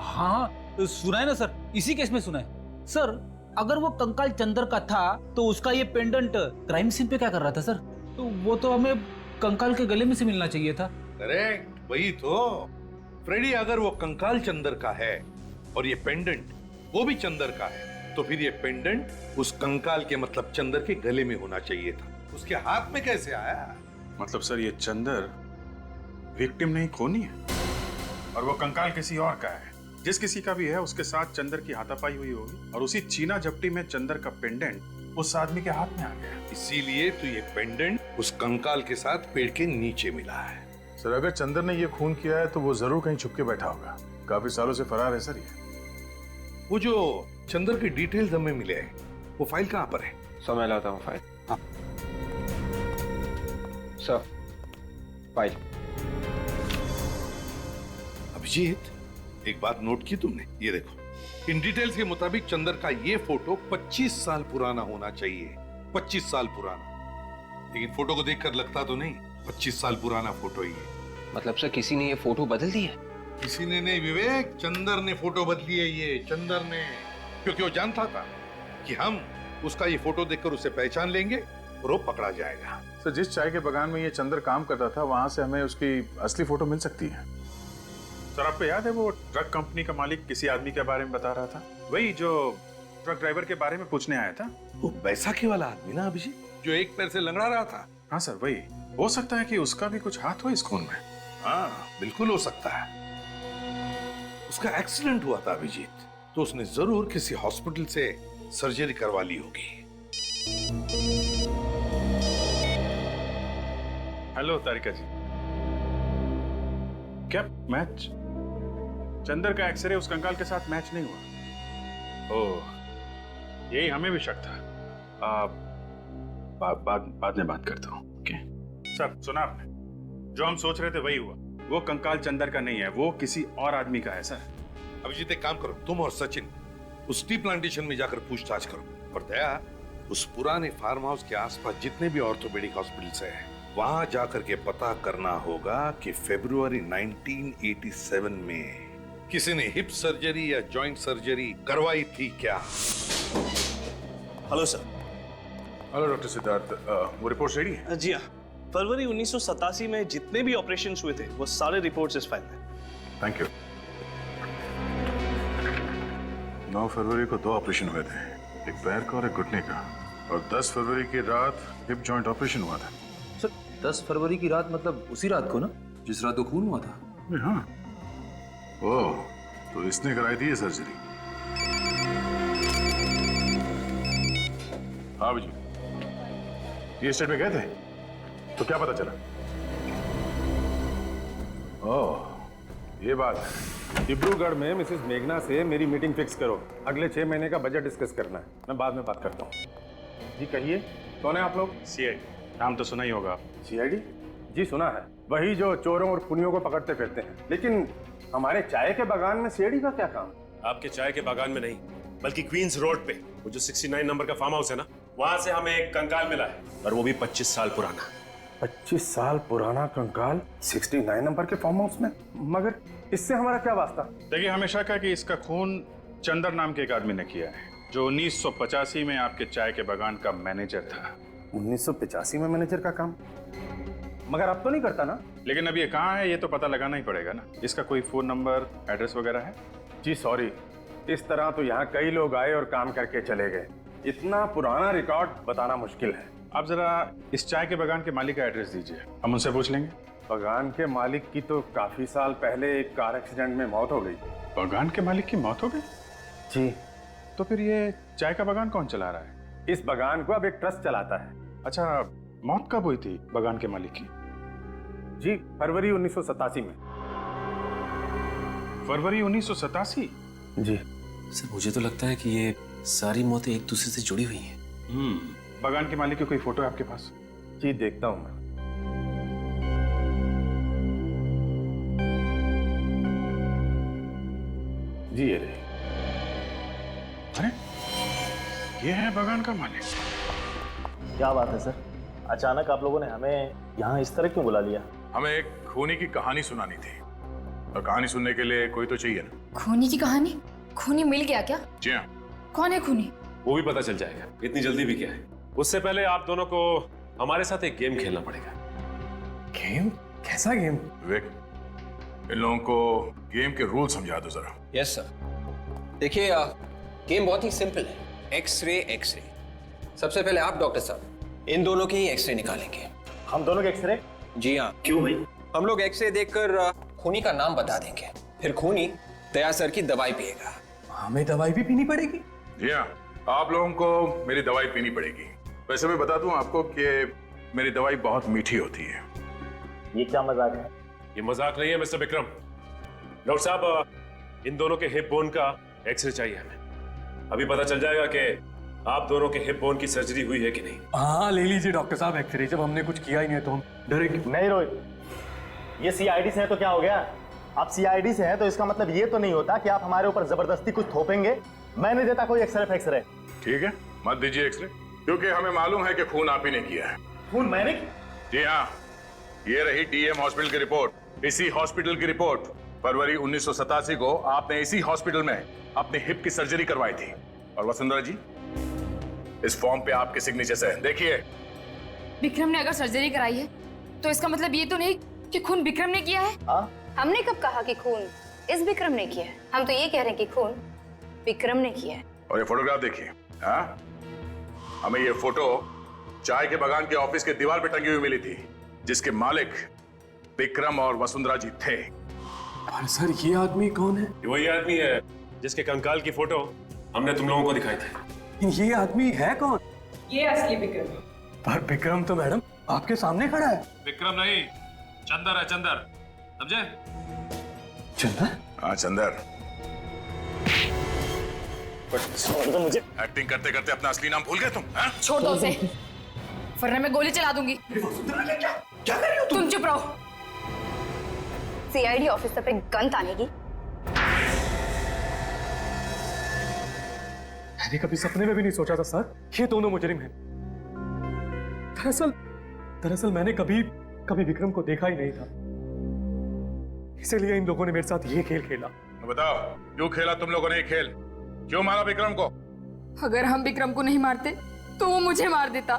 हाँ सुना है ना सर, इसी केस में सुना है सर। अगर वो कंकाल चंदर का था तो उसका ये पेंडेंट क्राइम सीन पे क्या कर रहा था सर? तो वो तो हमें कंकाल के गले में से मिलना चाहिए था। करेक्ट, वही तो। फ्रेडी, अगर वो कंकाल चंदर का है और ये पेंडेंट वो भी चंदर का है, तो फिर ये पेंडेंट उस कंकाल के मतलब चंदर के गले में होना चाहिए था। उसके हाथ में कैसे आया? मतलब सर ये चंदर विक्टिम नहीं, खूनी है, और वो कंकाल किसी और का है। जिस किसी का भी है उसके साथ चंदर की हाथापाई हुई होगी और उसी चीना झपटी में चंदर का पेंडेंट उस आदमी के हाथ में आ गया। इसीलिए तो ये पेंडेंट उस कंकाल के साथ पेड़ के नीचे मिला है। सर अगर चंदर ने ये खून किया है तो वो जरूर कहीं छुप के बैठा होगा। काफी सालों से फरार है सर ये। वो जो चंदर की डिटेल्स हमें मिले हैं, वो फाइल कहाँ पर है? सर मैं लाता हूँ फाइल। हाँ सर, फाइल। अभिजीत, एक बात नोट की तुमने? ये देखो, इन डिटेल्स के मुताबिक चंदर का ये फोटो 25 साल पुराना होना चाहिए। 25 साल पुराना। लेकिन फोटो को देखकर लगता तो नहीं 25 साल पुराना फोटो ही है। मतलब सर किसी ने ये फोटो बदल दी है? किसी ने नहीं विवेक, चंदर ने फोटो बदली है ये, चंदर ने। क्योंकि वो जानता था कि हम उसका ये फोटो देखकर उसे पहचान लेंगे और वो पकड़ा जाएगा। सर जिस चाय के बागान में ये चंदर काम करता था वहां से हमें उसकी असली फोटो मिल सकती है। सर आपको याद है वो ट्रक कंपनी का मालिक किसी आदमी के बारे में बता रहा था? वही जो ट्रक ड्राइवर के बारे में पूछने आया था। वो बैसाखी वाला आदमी ना अभिजीत, जो एक पैर से लंगड़ा रहा था। हाँ सर वही। हो सकता है कि उसका भी कुछ हाथ हो इस खून में। हाँ बिल्कुल हो सकता है। उसका एक्सीडेंट हुआ था अभिजीत, तो उसने जरूर किसी हॉस्पिटल से सर्जरी करवा ली होगी। हेलो तारिका जी, क्या मैच? चंदर का एक्सरे उस कंकाल के साथ मैच नहीं हुआ? ओह, यही हमें भी शक था। बाद में बात करता हूँ। ओके सर, सुना आपने? जो हम सोच रहे थे वही हुआ। वो कंकाल चंदर का नहीं है, वो किसी और आदमी का है सर। अभिजीत एक काम करो, तुम और सचिन उस टी प्लांटेशन में जाकर पूछताछ करो। और दया, उस पुराने फार्म हाउस के आसपास जितने भी ऑर्थोपेडिक हॉस्पिटल्स हैं, वहां जाकर के पता करना होगा कि फरवरी 1987 में किसी ने हिप सर्जरी या जॉइंट सर्जरी करवाई थी क्या? Hello sir. Hello doctor Siddharth, वो रिपोर्ट रेडी है? जी हाँ, फरवरी 1987 में जितने भी ऑपरेशंस हुए थे वो सारे रिपोर्ट्स इस फाइल में। Thank you. 9 फरवरी को 2 ऑपरेशन हुए थे, एक पैर का और एक घुटने का, और 10 फरवरी की रात हिप जॉइंट ऑपरेशन हुआ था। सर 10 फरवरी की रात मतलब उसी रात को ना, जिस रात को खून हुआ था? हाँ। ओह, तो इसने कराई थी ये सर्जरी? हाँ जी, ये स्टेट में गए थे तो क्या पता चला? ओह, ये बात है। डिब्रूगढ़ में मिसेस मेघना से मेरी मीटिंग फिक्स करो। अगले 6 महीने का बजट डिस्कस करना है। मैं बाद में बात करता हूँ। जी कहिए, कौन है आप लोग? सीआईडी। नाम तो सुना ही होगा। सीआईडी? जी सुना है, वही जो चोरों और खूनियों को पकड़ते फिरते हैं। लेकिन हमारे चाय के बागान में सीआईडी का क्या काम? आपके चाय के बागान में नहीं, बल्कि क्वींस रोड पे वो जो 69 नंबर का फार्म हाउस है ना, वहां से हमें एक कंकाल मिला है, और वो भी 25 साल पुराना। 25 साल पुराना कंकाल 69 नंबर के फार्म हाउस में? मगर इससे हमारा क्या वास्ता? देखिए, हमेशा कहा कि इसका खून चंदर नाम के एक आदमी ने किया है, जो 1985 में आपके चाय के बागान का मैनेजर था। 1985 में मैनेजर का काम? मगर अब तो नहीं करता ना? लेकिन अब ये कहाँ है ये तो पता लगाना ही पड़ेगा ना। इसका कोई फोन नंबर, एड्रेस वगैरह है? जी सॉरी, इस तरह तो यहाँ कई लोग आए और काम करके चले गए। इतना पुराना रिकॉर्ड बताना मुश्किल है। आप जरा इस चाय के बागान के मालिक का एड्रेस दीजिए, हम उनसे पूछ लेंगे। बागान के मालिक की तो काफी साल पहले एक कार एक्सीडेंट में मौत हो गई। बागान के मालिक की मौत हो गई? जी। तो फिर ये चाय का बागान कौन चला रहा है? इस बागान को अब एक ट्रस्ट चलाता है। अच्छा, मौत कब हुई थी बागान के मालिक की? जी फरवरी 1987 में। फरवरी 1987? जी सर, मुझे तो लगता है कि ये सारी मौतें एक दूसरे से जुड़ी हुई हैं। बागान के मालिक की कोई फोटो है आपके पास? जी देखता हूं मैं। जी ये रही। अरे ये है बागान का मालिक। क्या बात है सर, अचानक आप लोगों ने हमें यहाँ इस तरह क्यों बुला लिया? हमें एक खूनी की कहानी सुनानी थी, और कहानी सुनने के लिए कोई तो चाहिए ना। खूनी की कहानी? खूनी मिल गया क्या? जी हाँ। कौन है खूनी? वो भी पता चल जाएगा। इतनी जल्दी भी क्या है। उससे पहले आप दोनों को हमारे साथ एक गेम खेलना पड़ेगा। गेम? कैसा गेम? विवेक, इन लोगों को गेम के रूल समझा दो जरा। Yes sir. देखिए गेम बहुत ही सिंपल है। X-ray x-ray. सबसे पहले आप डॉक्टर साहब इन दोनों के ही एक्सरे निकालेंगे। हम दोनों के एक्सरे? जी हाँ। क्यों भाई? हम लोग एक्सरे देखकर खूनी का नाम बता देंगे, फिर खूनी दया सर की दवाई पिएगा। हमें दवाई भी पीनी पड़ेगी? जी हाँ, आप लोगों को मेरी दवाई पीनी पड़ेगी। वैसे मैं बता दूं आपको कि मेरी दवाई बहुत मीठी होती है। ये क्या मजाक है? ये मजाक नहीं है मिस्टर विक्रम। डॉक्टर साहब, इन दोनों के हिप बोन का एक्सरे चाहिए हमें। अभी पता चल जाएगा कि आप दोनों के हिप बोन की सर्जरी हुई है कि नहीं। हाँ ले लीजिए डॉक्टर साहब एक्सरे, जब हमने कुछ किया ही नहीं है तो हम डरेंगे नहीं रोहित, ये सीआईडी से है तो क्या हो गया? आप सीआईडी से हैं तो इसका मतलब ये तो नहीं होता कि आप हमारे ऊपर जबरदस्ती कुछ थोपेंगे। मैं नहीं देता कोई एक्सरे फैक्सरे। ठीक है, मत दीजिए एक्सरे, क्योंकि हमें मालूम है कि खून आप ही ने किया है। खून मैंने? जी हाँ, ये रही डीएम हॉस्पिटल की रिपोर्ट। इसी हॉस्पिटल की रिपोर्ट। फरवरी 1987 को आपने इसी हॉस्पिटल में अपने हिप की सर्जरी करवाई थी। और वसुंधरा जी, इस फॉर्म पे आपके सिग्नेचर है, देखिए। विक्रम ने अगर सर्जरी कराई है तो इसका मतलब ये तो नहीं कि खून विक्रम ने किया है। हमने कब कहा कि खून इस विक्रम ने किया है? हम तो ये कह रहे हैं कि खून विक्रम ने किया है। और ये फोटोग्राफ देखिए। हाँ, हमें ये फोटो चाय के बागान के ऑफिस के दीवार पे टंगी हुई मिली थी, जिसके मालिक विक्रम और वसुंधरा जी थे। पर सर ये आदमी कौन है? ये वही आदमी है जिसके कंकाल की फोटो हमने तुम लोगों को दिखाई थी। ये आदमी है कौन? ये असली विक्रम। पर विक्रम तो मैडम आपके सामने खड़ा है। विक्रम नहीं, चंदर है, चंदर, समझे? चंदर? हाँ चंदर। छोड़ दो मुझे। एक्टिंग करते करते अपना असली नाम भूल गए तुम? हाँ? छोड़ दो उसे, वरना मैं गोली चला दूंगी। क्या कर रही हो तुम चुप रहो। सीआईडी ऑफिसर पे गन तानेगी? मैंने कभी सपने में भी नहीं सोचा था सर ये दोनों मुजरिम हैं। दरअसल मैंने कभी विक्रम को देखा ही नहीं था, इसीलिए इन लोगों ने मेरे साथ ये खेल खेला। बताओ, क्यों खेला तुम लोगों ने ये खेल? क्यों मारा विक्रम को? अगर हम विक्रम को नहीं मारते तो वो मुझे मार देता।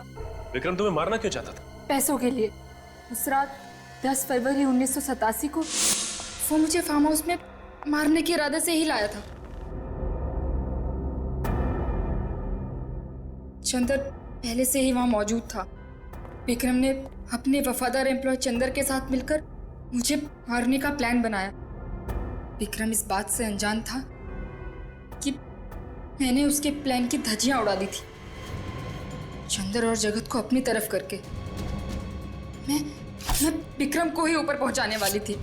विक्रम तुम्हें मारना क्यों चाहता था? पैसों के लिए। उस रात 10 फरवरी 1987 को वो मुझे फार्म हाउस में मारने के इरादे से ही लाया था। चंदर पहले से ही वहां मौजूद था। विक्रम ने अपने वफादार एम्प्लॉय चंदर के साथ मिलकर मुझे मारने का प्लान बनाया। विक्रम इस बात से अनजान था कि मैंने उसके प्लान की धज्जियां उड़ा दी थी, चंदर और जगत को अपनी तरफ करके। मैं विक्रम को ही ऊपर पहुंचाने वाली थी।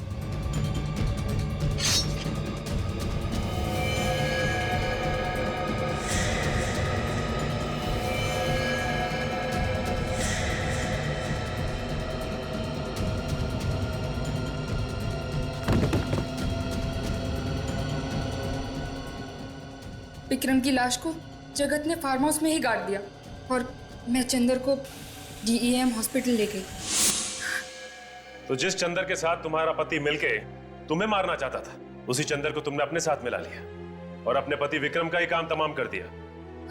विक्रम की लाश को जगत ने फार्म हाउस में ही गाड़ दिया और मैं चंदर को डीईएम हॉस्पिटल ले गई। तो जिस चंदर के साथ तुम्हारा पति मिलके तुम्हें मारना चाहता था, उसी चंदर को तुमने अपने साथ मिला लिया और अपने पति विक्रम का ही काम तमाम कर दिया।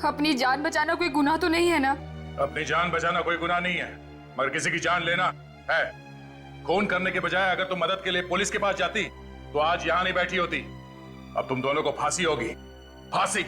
अपनी जान बचाना कोई गुनाह तो नहीं है ना? अपनी जान बचाना कोई गुनाह नहीं है, मगर किसी की जान लेना है। खून करने के बजाय अगर तुम मदद के लिए पुलिस के पास जाती तो आज यहां नहीं बैठी होती। अब तुम दोनों को फांसी होगी, फांसी।